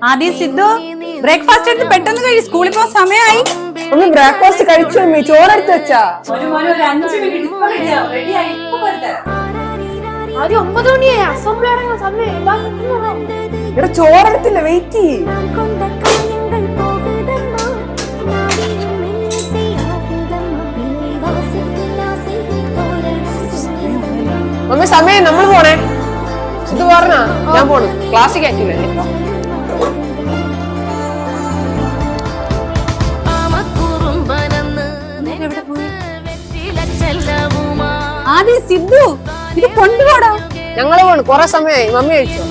ആദ്യം സിദ്ധു ബ്രേക്ക്ഫാസ്റ്റ് എടുത്ത് പെട്ടെന്ന് കഴിയും, സ്കൂളിൽ പോകാൻ സമയമായി. ഒന്ന് ബ്രേക്ക്ഫാസ്റ്റ് കഴിച്ചു അമ്മി, ചോറെടുത്ത് വെച്ചാ. ഒരു 5 മിനിറ്റ് ആദ്യം 9 മണിയായി, അസംബ്ലി അടങ്ങുന്ന സമയം. ഇവിടെ ചോറെടുത്തില്ല, വെയിറ്റ് ചെയ്യ്. മമ്മി സമയം, നമ്മൾ പോണേ. ഇത് പറഞ്ഞ ഞാൻ പോണു, ക്ലാസ്സിൽ കയറ്റില്ലേ. ആദ്യം സിദ്ധു ഇത് കൊണ്ടുപോടാ. ഞങ്ങള് പോണു, കൊറേ സമയമായി. മമ്മി കഴിച്ചോ?